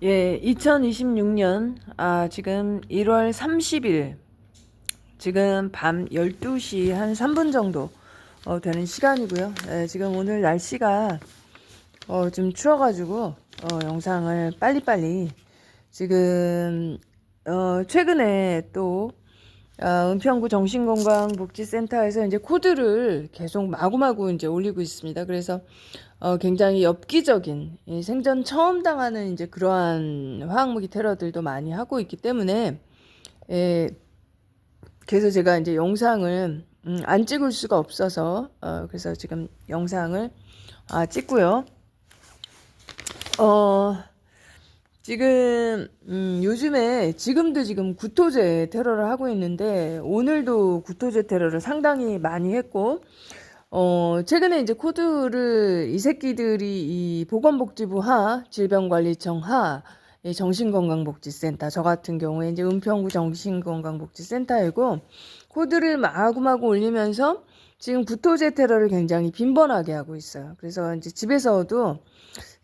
예, 2026년, 지금 1월 30일, 지금 밤 12시 한 3분 정도 되는 시간이고요. 예, 지금 오늘 날씨가 좀 추워가지고, 영상을 빨리빨리, 지금, 최근에 또, 은평구 정신건강복지센터에서 이제 코드를 계속 마구마구 이제 올리고 있습니다. 그래서 굉장히 엽기적인 생전 처음 당하는 이제 그러한 화학무기 테러들도 많이 하고 있기 때문에 예, 그래서 제가 이제 영상을 안 찍을 수가 없어서 그래서 지금 영상을 찍고요. 어, 지금 요즘에 지금도 지금 구토제 테러를 하고 있는데 오늘도 구토제 테러를 상당히 많이 했고 최근에 이제 코드를 이 새끼들이 이 보건복지부 하, 질병관리청 하, 이 정신건강복지센터, 저 같은 경우에 이제 은평구 정신건강복지센터이고, 코드를 마구마구 올리면서 지금 구토제 테러를 굉장히 빈번하게 하고 있어요. 그래서 이제 집에서도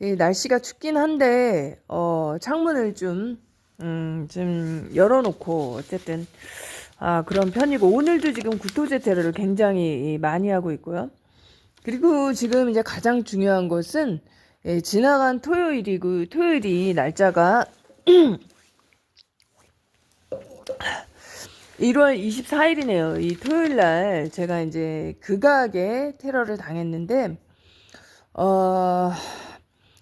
이 날씨가 춥긴 한데, 창문을 좀 열어놓고, 어쨌든, 그런 편이고, 오늘도 지금 구토제 테러를 굉장히 많이 하고 있고요. 그리고 지금 이제 가장 중요한 것은, 지나간 토요일이 날짜가 1월 24일이네요. 이 토요일 날 제가 이제 극악의 테러를 당했는데, 어,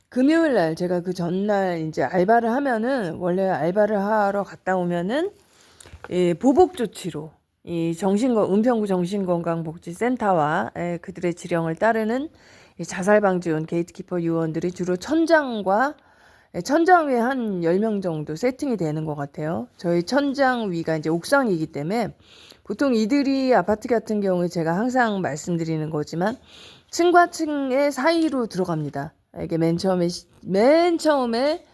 금요일 날 제가 그 전날 이제 알바를 하면은, 원래 알바를 하러 갔다 오면은, 보복 조치로 이 은평구 정신건강복지센터와 그들의 지령을 따르는 이 자살방지원 게이트키퍼 요원들이 주로 천장 위에 한 10명 정도 세팅이 되는 것 같아요. 저희 천장 위가 이제 옥상이기 때문에 보통 이들이 아파트 같은 경우에 제가 항상 말씀드리는 거지만 층과 층의 사이로 들어갑니다. 이게 맨 처음에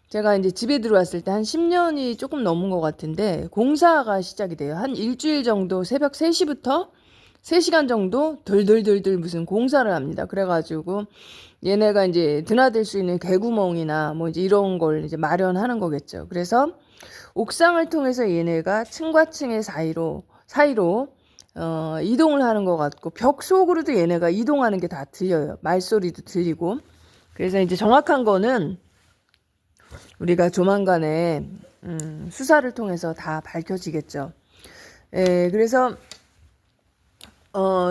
제가 이제 집에 들어왔을 때 한 10년이 조금 넘은 것 같은데 공사가 시작이 돼요. 한 일주일 정도 새벽 3시부터 3시간 정도 덜덜덜덜 무슨 공사를 합니다. 그래가지고 얘네가 이제 드나들 수 있는 개구멍이나 뭐 이제 이런 걸 이제 마련하는 거겠죠. 그래서 옥상을 통해서 얘네가 층과 층의 사이로 이동을 하는 것 같고 벽 속으로도 얘네가 이동하는 게 다 들려요. 말소리도 들리고. 그래서 이제 정확한 거는 우리가 조만간에 수사를 통해서 다 밝혀지겠죠. 그래서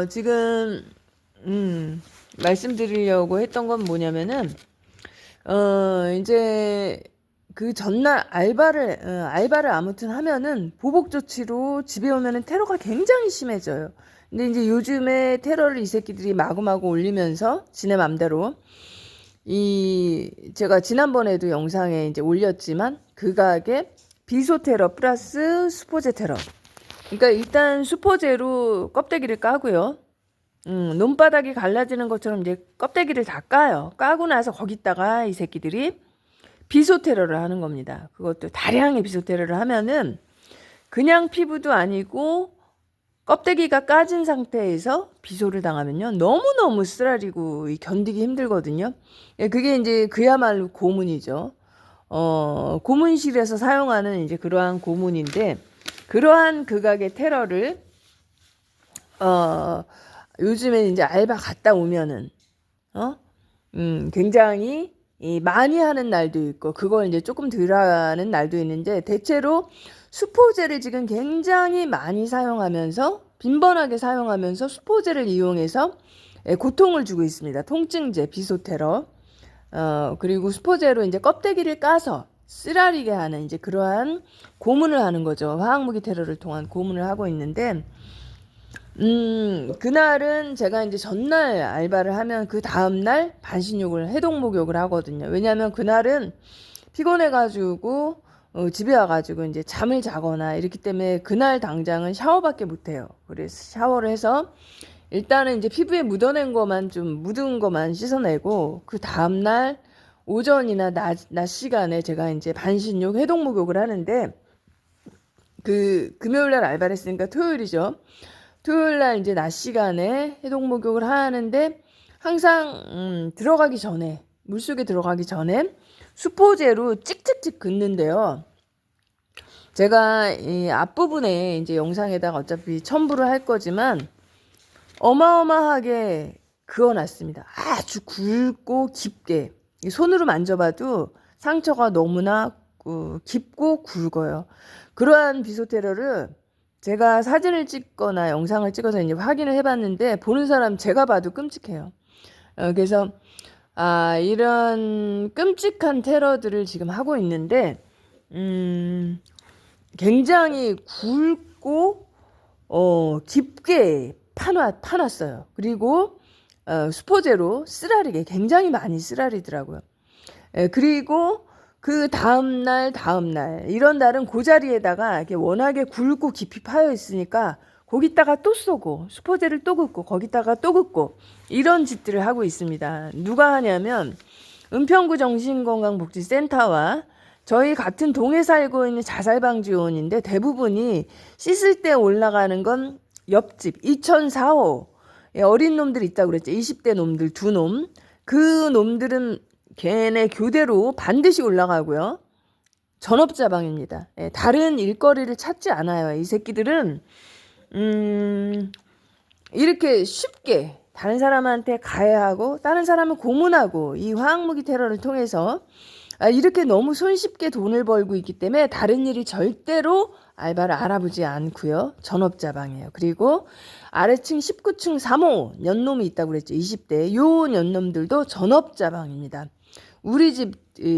지금 말씀드리려고 했던 건 뭐냐면은 이제 그 전날 알바를 아무튼 하면은 보복 조치로 집에 오면은 테러가 굉장히 심해져요. 근데 이제 요즘에 테러를 이 새끼들이 마구마구 올리면서 지네 맘대로 제가 지난번에도 영상에 이제 올렸지만 극악의 비소 테러 플러스 수포제 테러. 그러니까 일단 수포제로 껍데기를 까고요. 논바닥이 갈라지는 것처럼 이제 껍데기를 다 까요. 까고 나서 거기다가 이 새끼들이 비소 테러를 하는 겁니다. 그것도 다량의 비소 테러를 하면은 그냥 피부도 아니고 껍데기가 까진 상태에서 비소를 당하면요. 너무너무 쓰라리고 견디기 힘들거든요. 그게 이제 그야말로 고문이죠. 고문실에서 사용하는 이제 그러한 고문인데, 그러한 극악의 테러를, 요즘에 이제 알바 갔다 오면은, 굉장히 많이 하는 날도 있고, 그걸 이제 조금 덜 하는 날도 있는데, 대체로 수포제를 지금 굉장히 많이 사용하면서 빈번하게 사용하면서 수포제를 이용해서 고통을 주고 있습니다. 통증제, 비소테러. 그리고 수포제로 이제 껍데기를 까서 쓰라리게 하는 이제 그러한 고문을 하는 거죠. 화학무기 테러를 통한 고문을 하고 있는데, 그날은 제가 이제 전날 알바를 하면 그 다음날 반신욕을, 해동목욕을 하거든요. 왜냐하면 그날은 피곤해가지고 집에 와가지고 이제 잠을 자거나 이렇기 때문에 그날 당장은 샤워밖에 못해요. 그래서 샤워를 해서 일단은 이제 피부에 묻은 것만 씻어내고 그 다음날 오전이나 낮 시간에 제가 이제 반신욕, 해동목욕을 하는데 그 금요일날 알바를 했으니까 토요일이죠. 토요일날 이제 낮 시간에 해동 목욕을 하는데 항상 들어가기 전에 물속에 들어가기 전에 수포제로 찍찍찍 긋는데요. 제가 이 앞부분에 이제 영상에다가 어차피 첨부를 할 거지만 어마어마하게 그어놨습니다. 아주 굵고 깊게. 손으로 만져봐도 상처가 너무나 깊고 굵어요. 그러한 비소테러를 제가 사진을 찍거나 영상을 찍어서 이제 확인을 해봤는데 보는 사람 제가 봐도 끔찍해요. 그래서 이런 끔찍한 테러들을 지금 하고 있는데 굉장히 굵고 깊게 파놨어요. 그리고 수포제로 쓰라리게 굉장히 많이 쓰라리더라고요. 그리고 그 다음날 이런 날은 그 자리에다가 이렇게 워낙에 굵고 깊이 파여 있으니까 거기다가 또 쏘고 수포제를 또 긋고 거기다가 또 긋고 이런 짓들을 하고 있습니다. 누가 하냐면 은평구 정신건강복지센터와 저희 같은 동에 살고 있는 자살방지원인데 대부분이 씻을 때 올라가는 건 옆집 2004호 어린 놈들 있다고 그랬죠. 20대 놈들 2놈. 그 놈들은 걔네 교대로 반드시 올라가고요. 전업자방입니다. 다른 일거리를 찾지 않아요. 이 새끼들은 이렇게 쉽게 다른 사람한테 가해하고 다른 사람을 고문하고 이 화학무기 테러를 통해서 이렇게 너무 손쉽게 돈을 벌고 있기 때문에 다른 일이 절대로 알바를 알아보지 않고요. 전업자방이에요. 그리고 아래층 19층 3호 연놈이 있다고 그랬죠. 20대. 요 연놈들도 전업자방입니다. 우리 집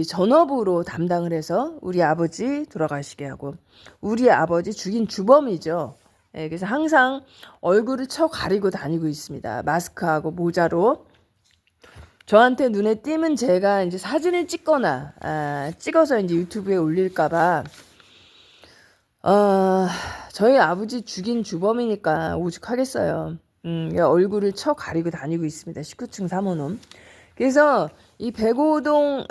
전업으로 담당을 해서 우리 아버지 돌아가시게 하고 우리 아버지 죽인 주범이죠. 그래서 항상 얼굴을 쳐 가리고 다니고 있습니다. 마스크하고 모자로. 저한테 눈에 띄면 제가 이제 사진을 찍거나 찍어서 이제 유튜브에 올릴까봐 저희 아버지 죽인 주범이니까 오죽하겠어요. 얼굴을 쳐 가리고 다니고 있습니다. 19층 3호놈. 그래서 이 백오동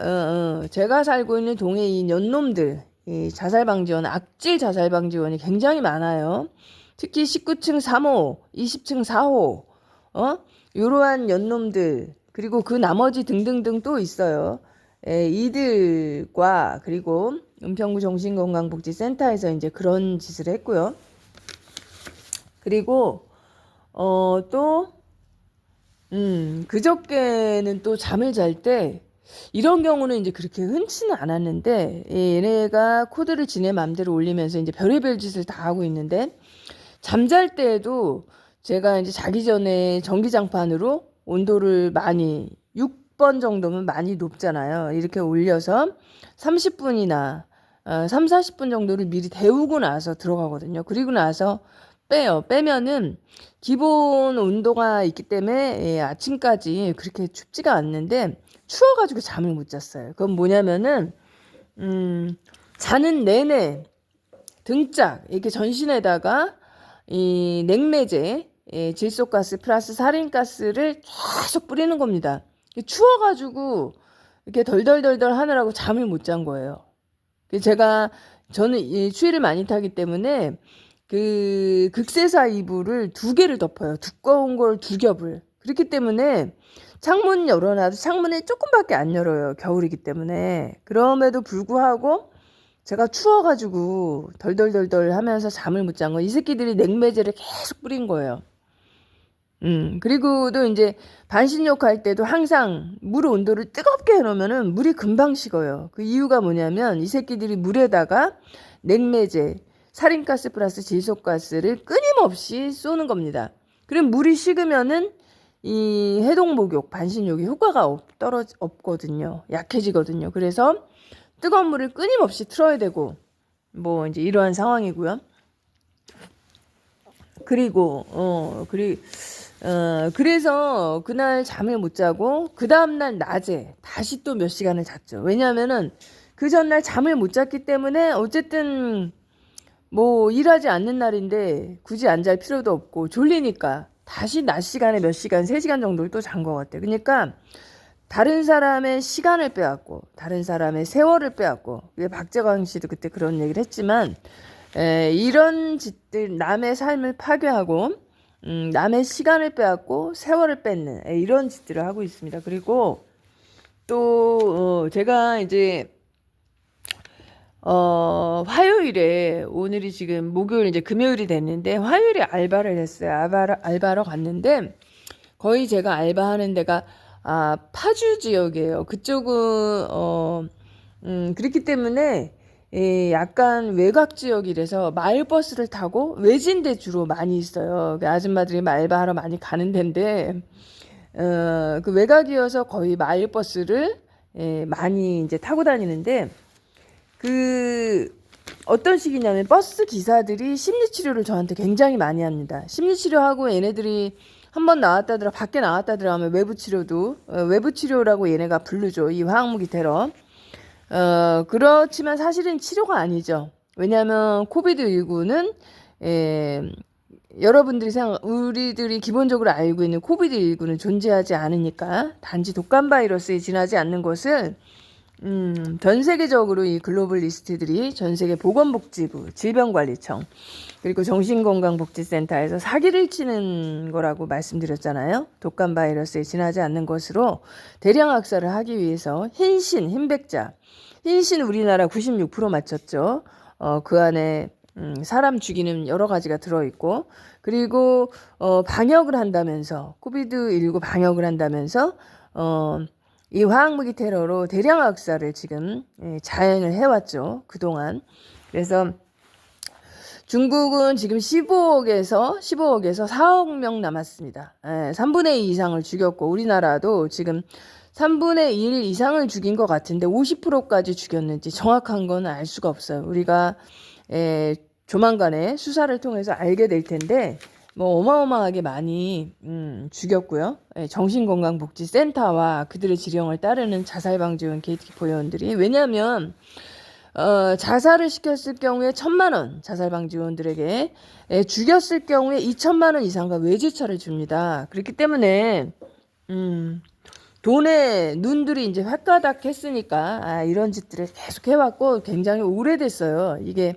제가 살고 있는 동에 이 연놈들 이 자살방지원 악질 자살방지원이 굉장히 많아요. 특히 19층 3호, 20층 4호 이러한 연놈들 그리고 그 나머지 등등등 또 있어요. 이들과 그리고 은평구 정신건강복지센터에서 이제 그런 짓을 했고요. 그리고 또 그저께는 또 잠을 잘 때 이런 경우는 이제 그렇게 흔치는 않았는데 얘네가 코드를 지네 맘대로 올리면서 이제 별의별 짓을 다 하고 있는데 잠잘 때에도 제가 이제 자기 전에 전기장판으로 온도를 많이 6번 정도면 많이 높잖아요. 이렇게 올려서 30분이나 3, 40분 정도를 미리 데우고 나서 들어가거든요. 그리고 나서 빼요. 빼면은 기본 온도가 있기 때문에 아침까지 그렇게 춥지가 않는데 추워가지고 잠을 못 잤어요. 그건 뭐냐면은 자는 내내 등짝 이렇게 전신에다가 이 냉매제 질소가스 플러스 살인가스를 계속 뿌리는 겁니다. 추워가지고 이렇게 덜덜덜덜 하느라고 잠을 못 잔 거예요. 저는 이 추위를 많이 타기 때문에 그 극세사 이불을 2개를 덮어요. 두꺼운 걸 2겹을. 그렇기 때문에 창문 열어놔도 창문을 조금밖에 안 열어요. 겨울이기 때문에. 그럼에도 불구하고 제가 추워가지고 덜덜덜덜 하면서 잠을 못 잔 거. 이 새끼들이 냉매제를 계속 뿌린 거예요. 그리고 또 이제 반신욕 할 때도 항상 물 온도를 뜨겁게 해놓으면은 물이 금방 식어요. 그 이유가 뭐냐면 이 새끼들이 물에다가 냉매제, 살인가스 플러스 질소가스를 끊임없이 쏘는 겁니다. 그럼 물이 식으면은 이 해동목욕, 반신욕이 효과가 없거든요. 약해지거든요. 그래서 뜨거운 물을 끊임없이 틀어야 되고 뭐 이제 이러한 상황이고요. 그리고 그래서 그날 잠을 못 자고 그 다음날 낮에 다시 또 몇 시간을 잤죠. 왜냐하면은 그 전날 잠을 못 잤기 때문에 어쨌든 뭐 일하지 않는 날인데 굳이 안 잘 필요도 없고 졸리니까 다시 낮 시간에 몇 시간, 3시간 정도를 또 잔 것 같아요. 그러니까 다른 사람의 시간을 빼앗고 다른 사람의 세월을 빼앗고 박재광 씨도 그때 그런 얘기를 했지만 이런 짓들 남의 삶을 파괴하고 남의 시간을 빼앗고 세월을 뺏는 이런 짓들을 하고 있습니다. 그리고 또 제가 이제 화요일에 오늘이 지금 목요일 이제 금요일이 됐는데 화요일에 알바를 했어요. 알바로 갔는데 거의 제가 알바하는 데가 파주 지역이에요. 그쪽은 그렇기 때문에 약간 외곽 지역이라서 마을버스를 타고 외진데 주로 많이 있어요. 그 아줌마들이 알바하러 많이 가는 데인데 그 외곽이어서 거의 마을버스를 많이 이제 타고 다니는데 그 어떤 식이냐면 버스 기사들이 심리치료를 저한테 굉장히 많이 합니다. 심리치료하고 얘네들이 한번 나왔다더라 밖에 나왔다더라 하면 외부치료도 외부치료라고 얘네가 부르죠. 이 화학무기 테러. 그렇지만 사실은 치료가 아니죠. 왜냐하면 코비드19는 여러분들이 우리들이 기본적으로 알고 있는 코비드19는 존재하지 않으니까 단지 독감 바이러스에 지나지 않는 것은 전 세계적으로 이 글로벌 리스트들이 전 세계 보건복지부, 질병관리청, 그리고 정신건강복지센터에서 사기를 치는 거라고 말씀드렸잖아요. 독감 바이러스에 지나지 않는 것으로 대량 학살을 하기 위해서 흰백자, 흰신 우리나라 96% 맞췄죠. 그 안에 사람 죽이는 여러 가지가 들어있고, 그리고 방역을 한다면서 코비드19 방역을 한다면서 이 화학무기 테러로 대량 학살을 지금 자행을 해왔죠. 그동안. 그래서 중국은 지금 15억에서 4억 명 남았습니다. 3분의 2 이상을 죽였고 우리나라도 지금 3분의 1 이상을 죽인 것 같은데 50%까지 죽였는지 정확한 건 알 수가 없어요. 우리가 조만간에 수사를 통해서 알게 될 텐데 뭐 어마어마하게 많이 죽였고요. 정신건강복지센터와 그들의 지령을 따르는 자살방지원 게이트키퍼 요원들이 왜냐하면 자살을 시켰을 경우에 1,000만 원 자살방지원들에게 죽였을 경우에 2,000만 원 이상과 외제차를 줍니다. 그렇기 때문에 돈에 눈들이 이제 횟가닥 했으니까 이런 짓들을 계속 해왔고 굉장히 오래됐어요. 이게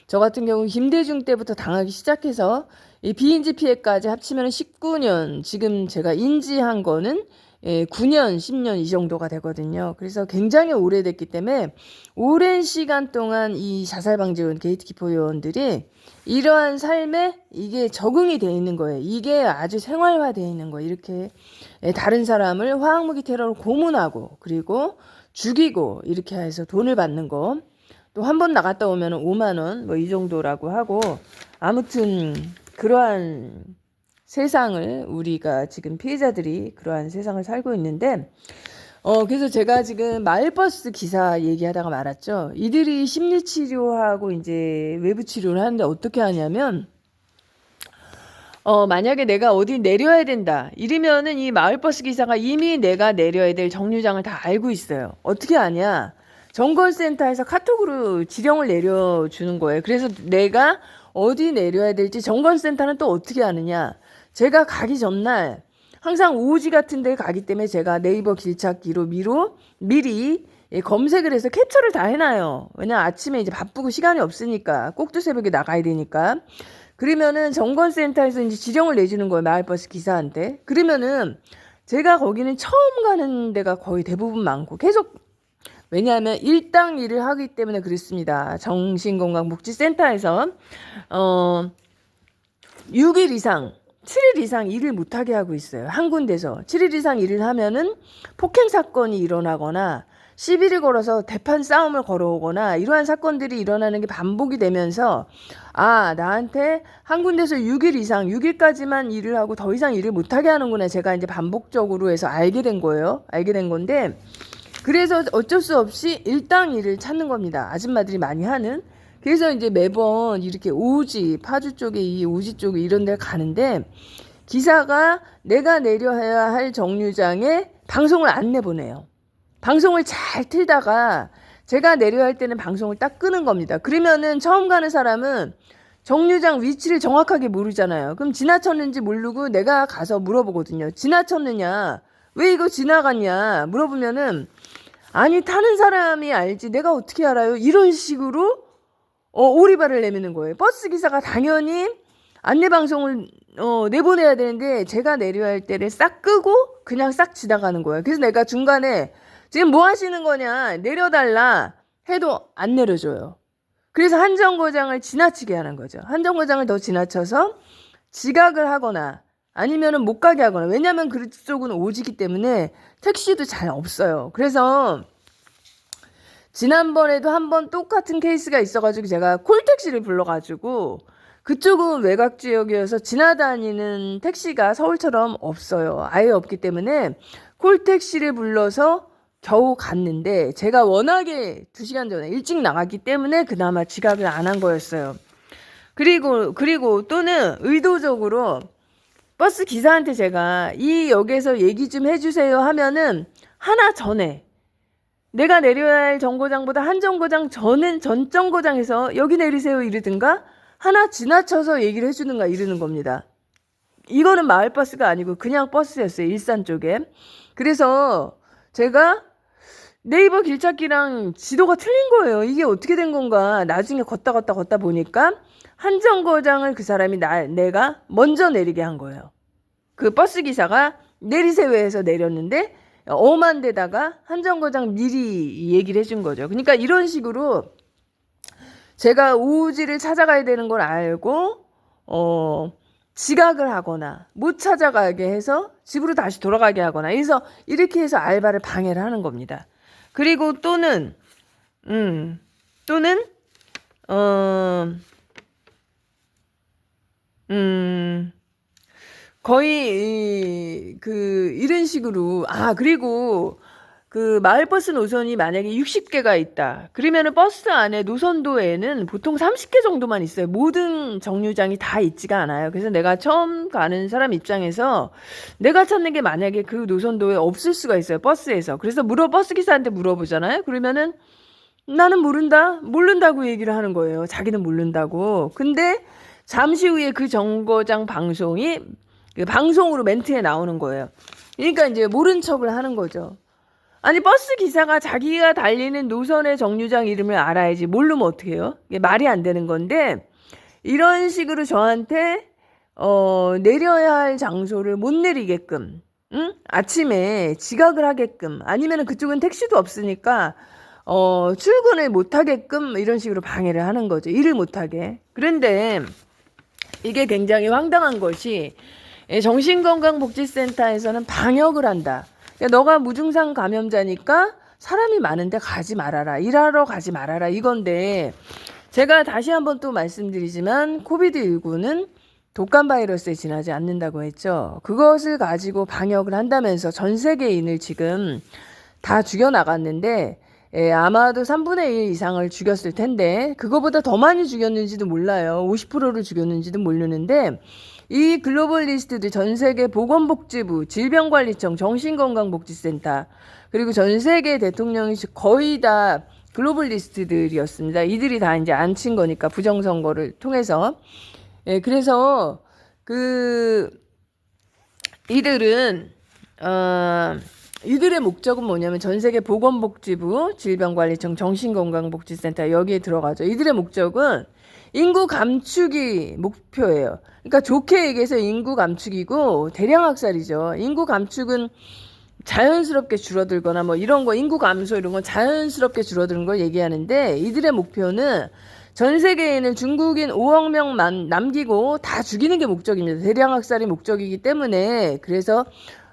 저 같은 경우 김대중 때부터 당하기 시작해서 이 비인지 피해까지 합치면 19년, 지금 제가 인지한 거는 9년, 10년 이 정도가 되거든요. 그래서 굉장히 오래됐기 때문에 오랜 시간 동안 이 자살방지원 게이트키퍼 요원들이 이러한 삶에 이게 적응이 돼 있는 거예요. 이게 아주 생활화되어 있는 거예요. 이렇게 다른 사람을 화학무기 테러로 고문하고 그리고 죽이고 이렇게 해서 돈을 받는 거. 또 한 번 나갔다 오면 5만 원 뭐 이 정도라고 하고 아무튼 그러한 세상을 우리가 지금 피해자들이 그러한 세상을 살고 있는데 그래서 제가 지금 마을버스 기사 얘기하다가 말았죠. 이들이 심리치료하고 이제 외부치료를 하는데 어떻게 하냐면 만약에 내가 어디 내려야 된다 이러면은 이 마을버스 기사가 이미 내가 내려야 될 정류장을 다 알고 있어요. 어떻게 하냐? 정거센터에서 카톡으로 지령을 내려주는 거예요. 그래서 내가 어디 내려야 될지 정거센터는 또 어떻게 하느냐. 제가 가기 전날 항상 오지 같은 데 가기 때문에 제가 네이버 길찾기로 미리 검색을 해서 캡처를 다 해놔요. 왜냐면 아침에 이제 바쁘고 시간이 없으니까 꼭두 새벽에 나가야 되니까. 그러면은 정거센터에서 이제 지령을 내주는 거예요. 마을버스 기사한테. 그러면은 제가 거기는 처음 가는 데가 거의 대부분 많고 계속 왜냐하면 일당 일을 하기 때문에 그렇습니다. 정신건강복지센터에서 6일 이상 7일 이상 일을 못하게 하고 있어요. 한 군데서 7일 이상 일을 하면은 폭행 사건이 일어나거나 시비를 걸어서 대판 싸움을 걸어오거나 이러한 사건들이 일어나는 게 반복이 되면서 나한테 한 군데서 6일 이상 6일까지만 일을 하고 더 이상 일을 못하게 하는구나. 제가 이제 반복적으로 해서 알게 된 거예요. 알게 된 건데 그래서 어쩔 수 없이 일당 일을 찾는 겁니다. 아줌마들이 많이 하는. 그래서 이제 매번 이렇게 파주 쪽에 이 오지 쪽에 이런 데를 가는데 기사가 내가 내려야 할 정류장에 방송을 안 내보내요. 방송을 잘 틀다가 제가 내려야 할 때는 방송을 딱 끄는 겁니다. 그러면은 처음 가는 사람은 정류장 위치를 정확하게 모르잖아요. 그럼 지나쳤는지 모르고 내가 가서 물어보거든요. 지나쳤느냐? 왜 이거 지나갔냐? 물어보면은 아니 타는 사람이 알지 내가 어떻게 알아요? 이런 식으로 오리발을 내미는 거예요. 버스 기사가 당연히 안내방송을 내보내야 되는데 제가 내려야 할 때를 싹 끄고 그냥 싹 지나가는 거예요. 그래서 내가 중간에 지금 뭐 하시는 거냐? 내려달라 해도 안 내려줘요. 그래서 한 정거장을 지나치게 하는 거죠. 한 정거장을 더 지나쳐서 지각을 하거나 아니면은 못 가게 하거나. 왜냐면 그쪽은 오지기 때문에 택시도 잘 없어요. 그래서 지난번에도 한번 똑같은 케이스가 있어가지고 제가 콜택시를 불러가지고, 그쪽은 외곽 지역이어서 지나다니는 택시가 서울처럼 없어요. 아예 없기 때문에 콜택시를 불러서 겨우 갔는데, 제가 워낙에 2시간 전에 일찍 나갔기 때문에 그나마 지각을 안 한 거였어요. 그리고 또는 의도적으로 버스 기사한테 제가 이 역에서 얘기 좀 해주세요 하면은 하나 전에, 내가 내려야 할 정거장보다 한 정거장 전 정거장에서 여기 내리세요 이러든가 하나 지나쳐서 얘기를 해주는가 이러는 겁니다. 이거는 마을버스가 아니고 그냥 버스였어요. 일산 쪽에. 그래서 제가 네이버 길찾기랑 지도가 틀린 거예요. 이게 어떻게 된 건가. 나중에 걷다 보니까 한 정거장을 그 사람이 내가 먼저 내리게 한 거예요. 그 버스 기사가 내리세요 해서 내렸는데 엄한 데다가 한 정거장 미리 얘기를 해준 거죠. 그러니까 이런 식으로 제가 우지를 찾아가야 되는 걸 알고 지각을 하거나 못 찾아가게 해서 집으로 다시 돌아가게 하거나, 그래서 이렇게 해서 알바를 방해를 하는 겁니다. 그리고 또는 거의 이런 식으로. 그리고 그 마을버스 노선이 만약에 60개가 있다. 그러면은 버스 안에 노선도에는 보통 30개 정도만 있어요. 모든 정류장이 다 있지가 않아요. 그래서 내가 처음 가는 사람 입장에서 내가 찾는 게 만약에 그 노선도에 없을 수가 있어요. 버스에서. 그래서 버스 기사한테 물어보잖아요. 그러면은 나는 모른다고 얘기를 하는 거예요. 자기는 모른다고. 근데 잠시 후에 그 정거장 방송이 방송으로 멘트에 나오는 거예요. 그러니까 이제 모른 척을 하는 거죠. 아니, 버스 기사가 자기가 달리는 노선의 정류장 이름을 알아야지 모르면 어떡해요? 이게 말이 안 되는 건데, 이런 식으로 저한테 내려야 할 장소를 못 내리게끔, 아침에 지각을 하게끔, 아니면 그쪽은 택시도 없으니까 출근을 못 하게끔 이런 식으로 방해를 하는 거죠. 일을 못 하게. 그런데 이게 굉장히 황당한 것이, 정신건강복지센터에서는 방역을 한다. 너가 무증상 감염자니까 사람이 많은데 가지 말아라. 일하러 가지 말아라. 이건데, 제가 다시 한번 또 말씀드리지만 코비드19는 독감 바이러스에 지나지 않는다고 했죠. 그것을 가지고 방역을 한다면서 전 세계인을 지금 다 죽여나갔는데, 아마도 3분의 1 이상을 죽였을 텐데, 그거보다 더 많이 죽였는지도 몰라요. 50%를 죽였는지도 모르는데, 이 글로벌 리스트들 전 세계 보건복지부, 질병관리청, 정신건강복지센터, 그리고 전 세계 대통령이 거의 다 글로벌 리스트들이었습니다. 이들이 다 이제 안 친 거니까, 부정선거를 통해서. 그래서 이들은 이들의 목적은 뭐냐면 전 세계 보건복지부, 질병관리청, 정신건강복지센터 여기에 들어가죠. 이들의 목적은 인구 감축이 목표예요. 그러니까 좋게 얘기해서 인구 감축이고 대량 학살이죠. 인구 감축은 자연스럽게 줄어들거나 뭐 이런 거, 인구 감소 이런 건 자연스럽게 줄어드는 걸 얘기하는데, 이들의 목표는 전 세계에는 중국인 5억 명만 남기고 다 죽이는 게 목적입니다. 대량 학살이 목적이기 때문에. 그래서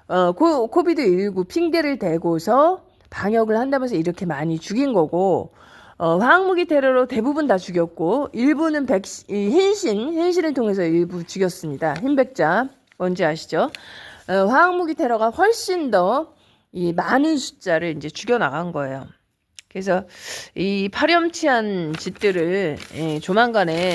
코비드19 핑계를 대고서 방역을 한다면서 이렇게 많이 죽인 거고, 화학무기 테러로 대부분 다 죽였고, 일부는 흰신을 통해서 일부 죽였습니다. 흰백자, 뭔지 아시죠? 화학무기 테러가 훨씬 더 이 많은 숫자를 이제 죽여나간 거예요. 그래서 이 파렴치한 짓들을 조만간에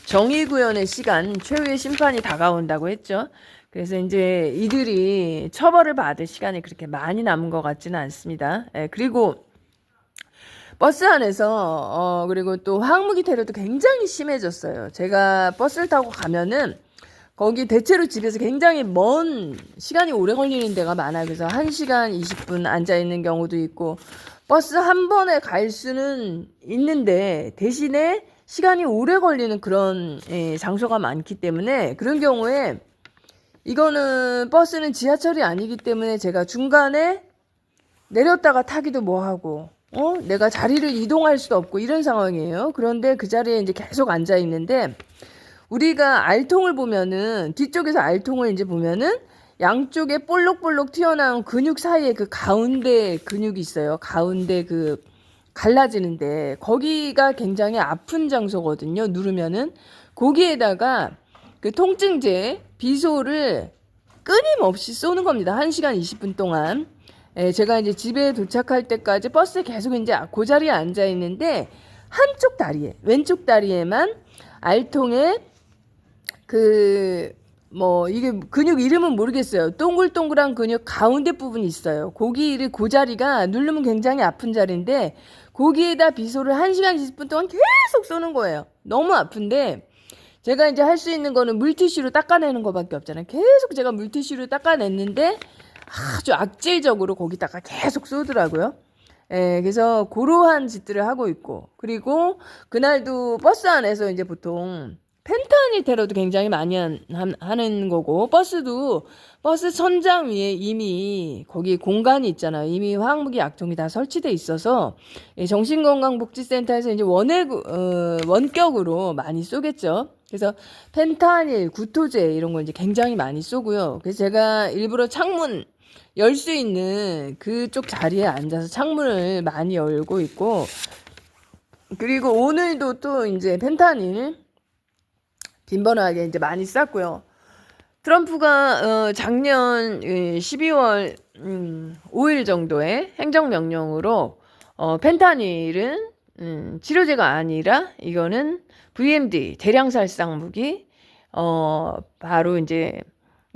정의구현의 시간, 최후의 심판이 다가온다고 했죠. 그래서 이제 이들이 처벌을 받을 시간이 그렇게 많이 남은 것 같지는 않습니다. 그리고 버스 안에서 그리고 또 화학무기 테러도 굉장히 심해졌어요. 제가 버스를 타고 가면은 거기 대체로 집에서 굉장히 먼, 시간이 오래 걸리는 데가 많아요. 그래서 1시간 20분 앉아있는 경우도 있고, 버스 한 번에 갈 수는 있는데 대신에 시간이 오래 걸리는 그런 장소가 많기 때문에, 그런 경우에 이거는 버스는 지하철이 아니기 때문에 제가 중간에 내렸다가 타기도 뭐하고, 내가 자리를 이동할 수도 없고 이런 상황이에요. 그런데 그 자리에 이제 계속 앉아 있는데, 우리가 알통을 보면은, 뒤쪽에서 알통을 이제 보면은, 양쪽에 볼록볼록 튀어나온 근육 사이에 그 가운데 근육이 있어요. 가운데 그 갈라지는데, 거기가 굉장히 아픈 장소거든요. 누르면은. 거기에다가 그 통증제, 비소를 끊임없이 쏘는 겁니다. 1시간 20분 동안. 제가 이제 집에 도착할 때까지 버스에 계속 이제 그 자리에 앉아 있는데, 한쪽 다리에, 왼쪽 다리에만 알통에 이게 근육 이름은 모르겠어요. 동글동글한 근육 가운데 부분이 있어요. 거기를, 그 자리가 누르면 굉장히 아픈 자리인데, 거기에다 비소를 1시간 20분 동안 계속 쏘는 거예요. 너무 아픈데, 제가 이제 할 수 있는 거는 물티슈로 닦아내는 거밖에 없잖아요. 계속 제가 물티슈로 닦아냈는데, 아주 악질적으로 거기다가 계속 쏘더라고요. 그래서 그러한 짓들을 하고 있고, 그리고 그날도 버스 안에서 이제 보통 펜타닐 테러도 굉장히 많이 하는 거고, 버스 천장 위에 이미 거기 공간이 있잖아요. 이미 화학무기 약통이 다 설치돼 있어서 정신건강복지센터에서 이제 원격으로 많이 쏘겠죠. 그래서 펜타닐, 구토제 이런 거 이제 굉장히 많이 쏘고요. 그래서 제가 일부러 창문 열 수 있는 그쪽 자리에 앉아서 창문을 많이 열고 있고, 그리고 오늘도 또 이제 펜타닐 빈번하게 이제 많이 쌌고요. 트럼프가 작년 12월 5일 정도에 행정명령으로 펜타닐은 치료제가 아니라 이거는 VMD 대량살상 무기, 바로 이제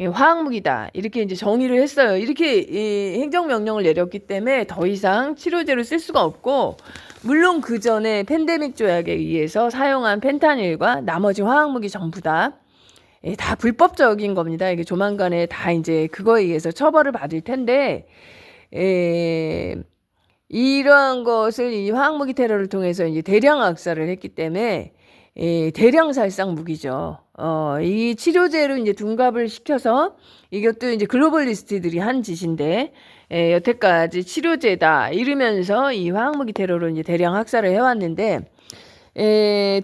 화학무기다, 이렇게 이제 정의를 했어요. 이렇게 행정명령을 내렸기 때문에 더 이상 치료제로 쓸 수가 없고, 물론 그 전에 팬데믹 조약에 의해서 사용한 펜타닐과 나머지 화학무기 전부 다 불법적인 겁니다. 이게 조만간에 다 이제 그거에 의해서 처벌을 받을 텐데, 이러한 것을 이 화학무기 테러를 통해서 이제 대량 학살을 했기 때문에 대량 살상 무기죠. 이 치료제로 이제 둔갑을 시켜서, 이것도 이제 글로벌리스트들이 한 짓인데, 여태까지 치료제다 이러면서 이 화학무기 테러로 이제 대량 학살을 해왔는데,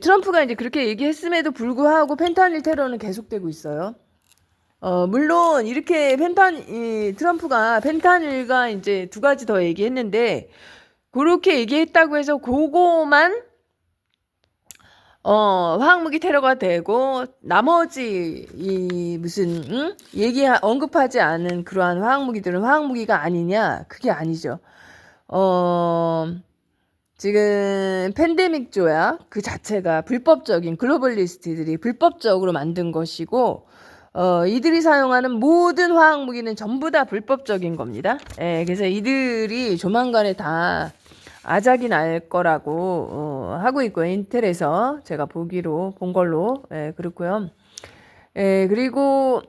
트럼프가 이제 그렇게 얘기했음에도 불구하고 펜타닐 테러는 계속되고 있어요. 물론 이렇게 트럼프가 펜타닐과 이제 두 가지 더 얘기했는데, 그렇게 얘기했다고 해서 그거만 화학무기 테러가 되고 나머지 언급하지 않은 그러한 화학무기들은 화학무기가 아니냐? 그게 아니죠. 지금 팬데믹 조약 그 자체가 불법적인, 글로벌리스트들이 불법적으로 만든 것이고, 이들이 사용하는 모든 화학무기는 전부 다 불법적인 겁니다. 그래서 이들이 조만간에 다 아작이 날 거라고 하고 있고요. 인텔에서 제가 본 걸로 그렇고요. 그리고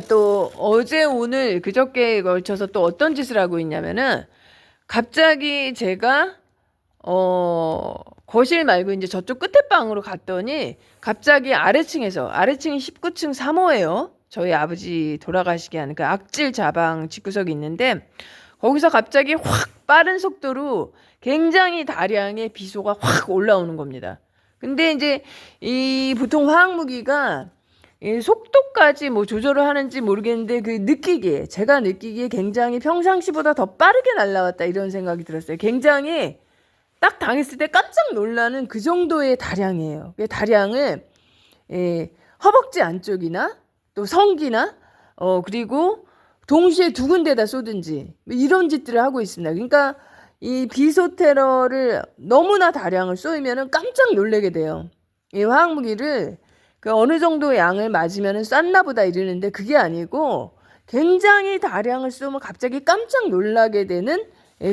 또 어제 오늘 그저께에 걸쳐서 또 어떤 짓을 하고 있냐면은, 갑자기 제가 거실 말고 이제 저쪽 끝에 방으로 갔더니, 갑자기 아래층이 19층 3호예요. 저희 아버지 돌아가시게 하는 그 악질 자방 집구석이 있는데, 거기서 갑자기 확 빠른 속도로 굉장히 다량의 비소가 확 올라오는 겁니다. 근데 이제 이 보통 화학무기가 속도까지 뭐 조절을 하는지 모르겠는데, 제가 느끼기에 굉장히 평상시보다 더 빠르게 날아왔다, 이런 생각이 들었어요. 굉장히 딱 당했을 때 깜짝 놀라는 그 정도의 다량이에요. 그 다량을 허벅지 안쪽이나 또 성기나 그리고 동시에 두 군데다 쏘든지 이런 짓들을 하고 있습니다. 그러니까 이 비소 테러를 너무나 다량을 쏘이면은 깜짝 놀라게 돼요. 이 화학무기를 그 어느 정도 양을 맞으면은 쐈나 보다 이러는데, 그게 아니고 굉장히 다량을 쏘면 갑자기 깜짝 놀라게 되는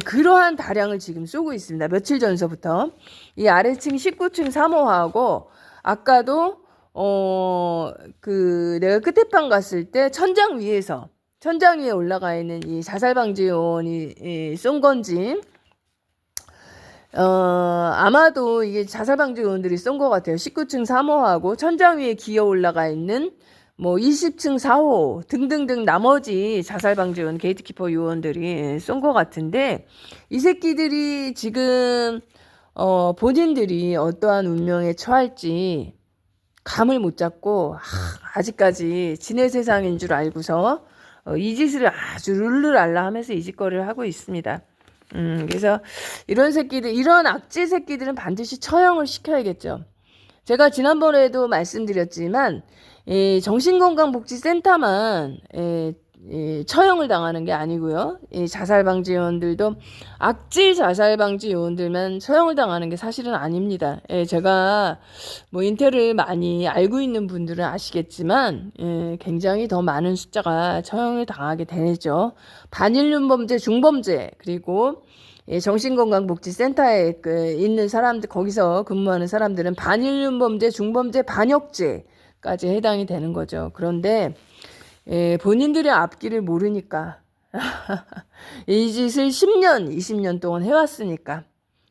그러한 다량을 지금 쏘고 있습니다. 며칠 전서부터. 이 아래층 19층 3호하고, 아까도 내가 끝에방 갔을 때 천장 위에 올라가 있는 이 자살방지 요원이 쏜 건지, 아마도 이게 자살방지 요원들이 쏜 것 같아요. 19층 3호하고 천장 위에 기어 올라가 있는 뭐 20층 4호 등등등 나머지 자살방지원 게이트키퍼 요원들이 쏜 것 같은데 이 새끼들이 지금 본인들이 어떠한 운명에 처할지 감을 못 잡고 아직까지 지네 세상인 줄 알고서 이 짓을 아주 룰루랄라 하면서 이 짓거리를 하고 있습니다. 그래서 이런 새끼들, 이런 악질 새끼들은 반드시 처형을 시켜야겠죠. 제가 지난번에도 말씀드렸지만 정신건강복지센터만 처형을 당하는 게 아니고요. 자살방지 요원들도 악질 자살방지 요원들만 처형을 당하는 게 사실은 아닙니다. 제가 뭐 인텔을 많이 알고 있는 분들은 아시겠지만 굉장히 더 많은 숫자가 처형을 당하게 되죠. 반인륜 범죄, 중범죄 그리고 정신건강복지센터에 있는 사람들, 거기서 근무하는 사람들은 반인륜 범죄, 중범죄, 반역죄까지 해당이 되는 거죠. 그런데 본인들의 앞길을 모르니까 이 짓을 10년, 20년 동안 해왔으니까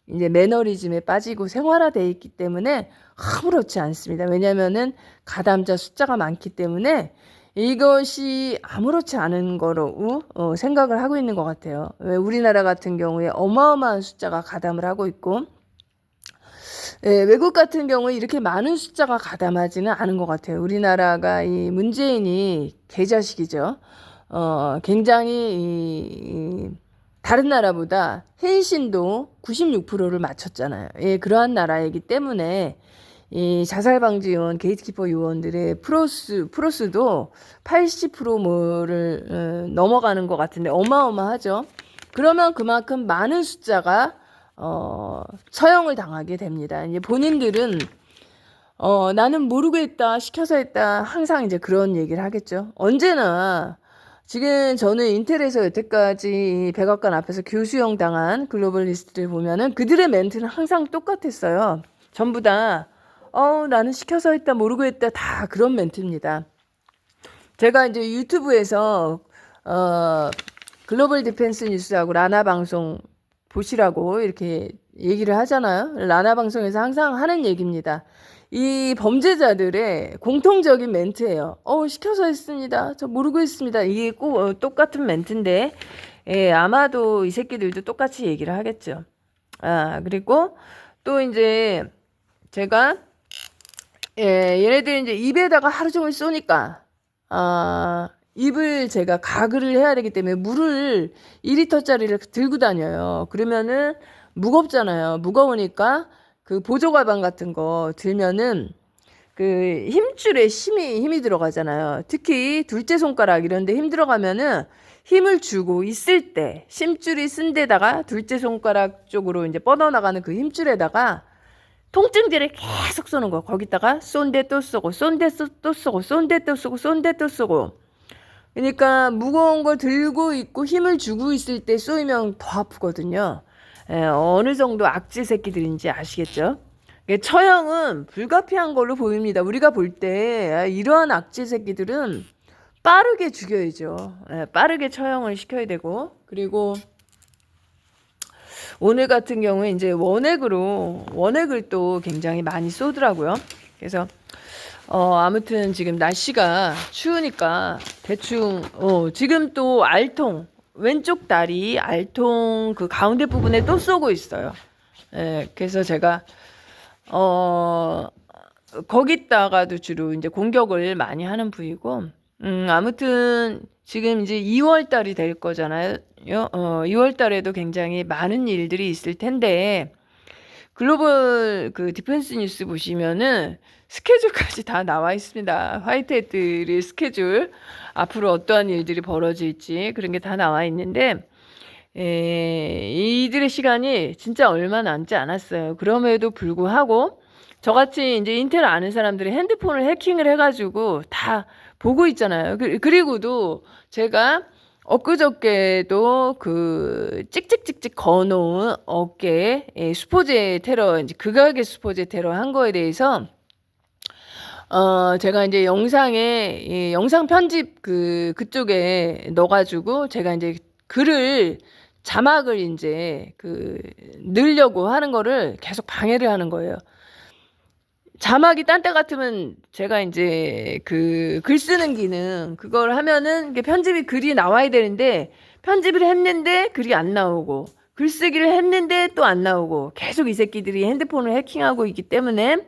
이제 매너리즘에 빠지고 생활화되어 있기 때문에 아무렇지 않습니다. 왜냐면은 가담자 숫자가 많기 때문에 이것이 아무렇지 않은 거로 생각을 하고 있는 것 같아요. 왜 우리나라 같은 경우에 어마어마한 숫자가 가담을 하고 있고 외국 같은 경우에 이렇게 많은 숫자가 가담하지는 않은 것 같아요. 우리나라가 이 문재인이 개자식이죠. 굉장히 다른 나라보다 해신도 96%를 맞췄잖아요. 그러한 나라이기 때문에 이 자살방지 요원, 게이트키퍼 요원들의 프로스도 80%를 넘어가는 것 같은데 어마어마하죠. 그러면 그만큼 많은 숫자가 처형을 당하게 됩니다. 이제 본인들은 나는 모르고 했다, 시켜서 했다, 항상 이제 그런 얘기를 하겠죠. 언제나 지금 저는 인텔에서 여태까지 백악관 앞에서 교수형 당한 글로벌리스트를 보면은 그들의 멘트는 항상 똑같았어요. 전부 다 나는 시켜서 했다, 모르고 했다, 다 그런 멘트입니다. 제가 이제 유튜브에서 글로벌 디펜스 뉴스하고 라나 방송 보시라고 이렇게 얘기를 하잖아요. 라나 방송에서 항상 하는 얘기입니다. 이 범죄자들의 공통적인 멘트예요. 시켜서 했습니다. 저 모르고 했습니다. 이게 꼭 똑같은 멘트인데 아마도 이 새끼들도 똑같이 얘기를 하겠죠. 그리고 또 이제 제가 얘네들이 이제 입에다가 하루 종일 쏘니까 입을 제가 가글을 해야 되기 때문에 물을 2리터짜리를 들고 다녀요. 그러면은 무겁잖아요. 무거우니까 그 보조 가방 같은 거 들면은 그 힘줄에 힘이 들어가잖아요. 특히 둘째 손가락 이런 데 힘 들어가면은 힘을 주고 있을 때 심줄이 쓴 데다가 둘째 손가락 쪽으로 이제 뻗어나가는 그 힘줄에다가 통증제를 계속 쏘는 거. 거기다가 쏜데 또 쏘고 쏜데 또 쏘고 쏜데 또 쏘고 쏜데 또 쏘고. 그러니까 무거운 걸 들고 있고 힘을 주고 있을 때 쏘이면 더 아프거든요. 어느 정도 악질 새끼들인지 아시겠죠? 처형은 불가피한 걸로 보입니다. 우리가 볼 때 이러한 악질 새끼들은 빠르게 죽여야죠. 빠르게 처형을 시켜야 되고, 그리고 오늘 같은 경우에 이제 원액을 또 굉장히 많이 쏘더라고요. 그래서 아무튼 지금 날씨가 추우니까 대충 지금 또 알통 왼쪽 다리 알통 그 가운데 부분에 또 쏘고 있어요. 그래서 제가 거기다가도 주로 이제 공격을 많이 하는 부위고, 아무튼 지금 이제 2월 달이 될 거잖아요. 2월 달에도 굉장히 많은 일들이 있을 텐데, 글로벌 그 디펜스 뉴스 보시면은 스케줄까지 다 나와 있습니다. 화이트헤드의 스케줄, 앞으로 어떠한 일들이 벌어질지 그런 게 다 나와 있는데, 이들의 시간이 진짜 얼마 남지 않았어요. 그럼에도 불구하고 저같이 이제 인텔 아는 사람들이 핸드폰을 해킹을 해가지고 다 보고 있잖아요. 그리고도 제가 엊그저께도 그 찍찍찍찍 거놓은 어깨에 수포제 테러, 이제 극악의 수포제 테러 한 거에 대해서 제가 이제 영상에 영상 편집 그쪽에 넣어가지고 제가 이제 자막을 이제 넣으려고 하는 거를 계속 방해를 하는 거예요. 자막이 딴 때 같으면 제가 이제 그 글 쓰는 기능 그걸 하면은 이게 편집이 글이 나와야 되는데 편집을 했는데 글이 안 나오고 글쓰기를 했는데 또 안 나오고 계속 이 새끼들이 핸드폰을 해킹하고 있기 때문에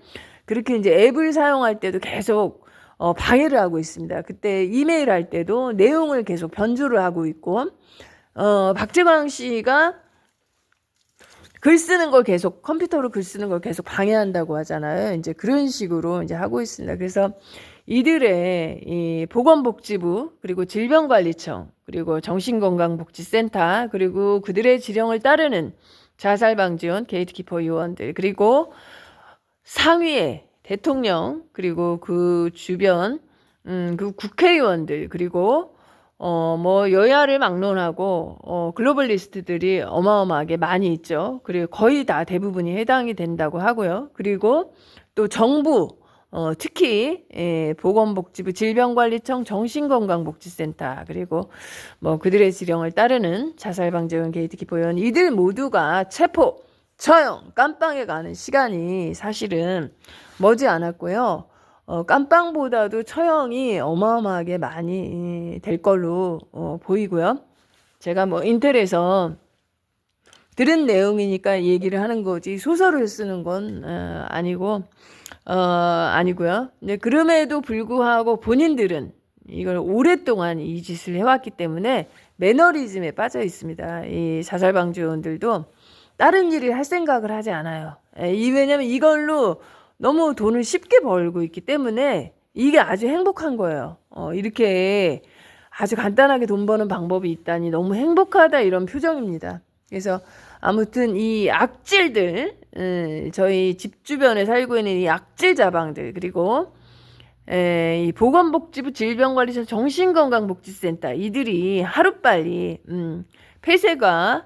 그렇게 이제 앱을 사용할 때도 계속 방해를 하고 있습니다. 그때 이메일 할 때도 내용을 계속 변조를 하고 있고 박재광 씨가 글 쓰는 걸 계속 컴퓨터로 글 쓰는 걸 계속 방해한다고 하잖아요. 이제 그런 식으로 이제 하고 있습니다. 그래서 이들의 이 보건복지부 그리고 질병관리청 그리고 정신건강복지센터 그리고 그들의 지령을 따르는 자살방지원 게이트키퍼 요원들 그리고 상위의 대통령 그리고 그 주변 그 국회의원들 그리고 뭐 여야를 막론하고 글로벌리스트들이 어마어마하게 많이 있죠. 그리고 거의 다 대부분이 해당이 된다고 하고요. 그리고 또 정부 특히 보건복지부 질병관리청 정신건강복지센터 그리고 뭐 그들의 지령을 따르는 자살방지원 게이트키퍼 요원 이들 모두가 체포 처형 깜빵에 가는 시간이 사실은 머지 않았고요. 깜빵보다도 처형이 어마어마하게 많이 될 걸로 보이고요. 제가 뭐 인터넷에서 들은 내용이니까 얘기를 하는 거지 소설을 쓰는 건 아니고요. 근데 그럼에도 불구하고 본인들은 이걸 오랫동안 이 짓을 해왔기 때문에 매너리즘에 빠져 있습니다. 이 자살방지원들도 다른 일을 할 생각을 하지 않아요. 왜냐면 이걸로 너무 돈을 쉽게 벌고 있기 때문에 이게 아주 행복한 거예요. 이렇게 아주 간단하게 돈 버는 방법이 있다니 너무 행복하다 이런 표정입니다. 그래서 아무튼 이 악질들 저희 집 주변에 살고 있는 이 악질 자방들 그리고 이 보건복지부 질병관리청 정신건강복지센터 이들이 하루빨리 폐쇄가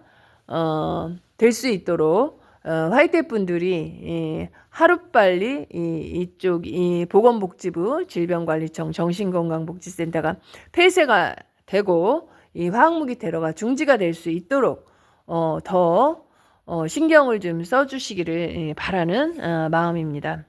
될 수 있도록 화이트 분들이 하루빨리 이쪽 보건복지부 질병관리청 정신건강복지센터가 폐쇄가 되고 이 화학무기 테러가 중지가 될 수 있도록 더 신경을 좀 써주시기를 바라는 마음입니다.